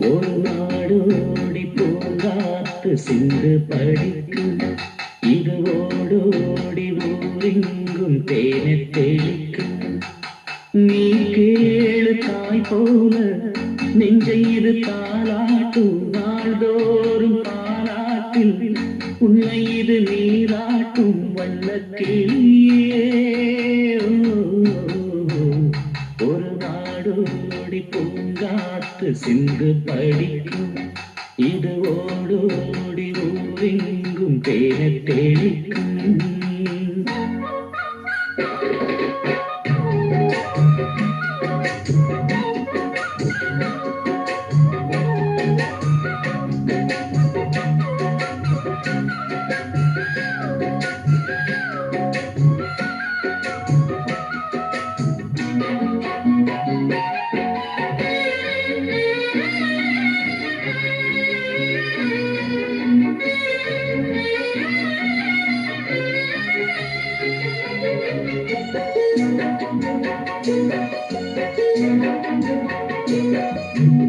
ஒரு நாடோடி பூங்காத்து சிந்து படிக்கும் இது ஓடோடி ஊரெங்கும் தேனை தெளிக்கும். நீ கேளு தாய் போல நெஞ்சை இது தாளாட்டும் நாள்தோறும் பாராட்டில் உன்னை இது நீராட்டும் வண்ணக்கிளியே. ஒரு நாடோடி பூங்காத்து சிந்து படிக்கும் இது ஓடோடி ஊரெங்கும் தேனை தெளிக்கும்.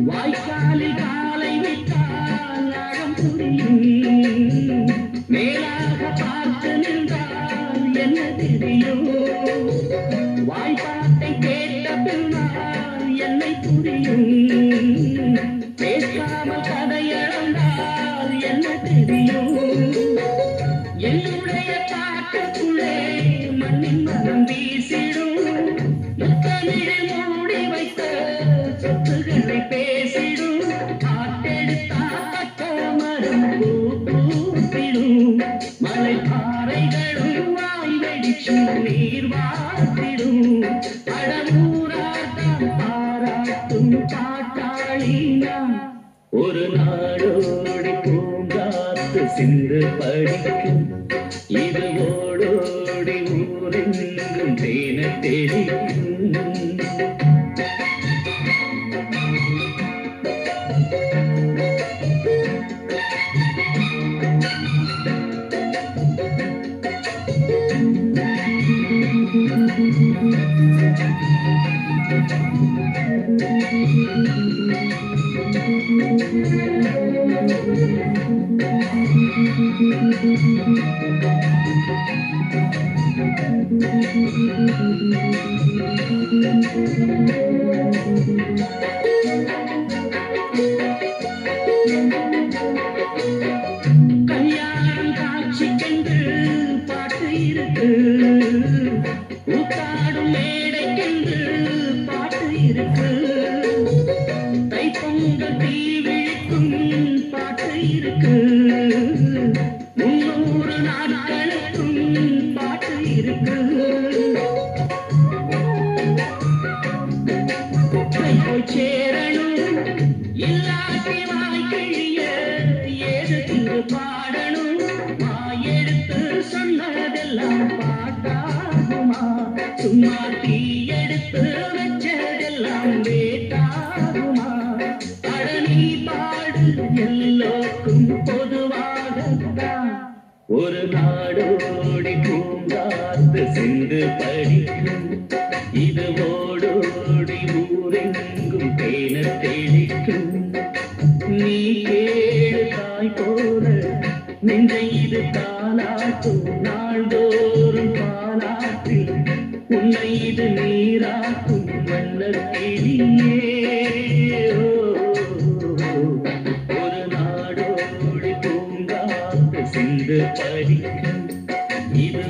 வாய்க்காலில் காலை விட்டால் அழம் புரியும், மேலாக பார்த்து நின்றால் என்ன தெரியும்? வாய்ப்பாட்டை கேட்ட பின்னால் என்னை புரியும், பேசாமல் கதையழந்தால் என்ன தெரியும்? என்னுடைய பாட்டுக்குள்ளே மண்ணின் மனம் வீசிடும், முத்தமிழில் மூடி வைத்த சொத்துக்களை பேசிடும், காட்டெடுத்தா பட்ட மரம் பூத்திடும், மலை பாறைகளும் வாய் வெடிச்சும் நீர் வாத்திடும், படமூராட்டம் பாராட்டும் பாட்டாளி நான். ஒரு நாடோடி பூங்காத்து சிந்து படிக்கும் இது ஓடோடி ஊரெங்கும் தேனை தெளிக்கும். கல்யாணம் காட்சிக்கென்று பாட்டு இருக்கு, ஊத்தாடும் மேடைக்கென்று பாட்டு இருக்கு, தைப்பொங்கல் தீ விழிக்கும் பாட்டு இருக்கு, 300 நாட்களுக்கும் பாட்டு இருக்கு. போய் சேரணும் இல்லாட்டி வாய்க்கிழிய ஏது திரு பாடணும், வாயெடுத்து சொன்னதெல்லாம் பாட்டாகுமா, சும்மா தீ எடுத்து வச்சதெல்லாம் வேட்டாகுமா? அடனி பாடு எல்லோருக்கும் பொதுவாகத்தான். ஒரு நாடோடி பூங்காத்து சிந்து படிக்கும் இது ஓடோடி ஊரெங்கும் தேனை தெளிக்கும். நீ கேளு தாய் போல நெஞ்சை இது தாளாட்டும் நாள்தோறும் பாலாற்றில் உன்னை இது நீராட்டும் வண்ணக்கிளியே. ஒரு நாடோடி பூங்காத்து சிந்து படிக்கும் இது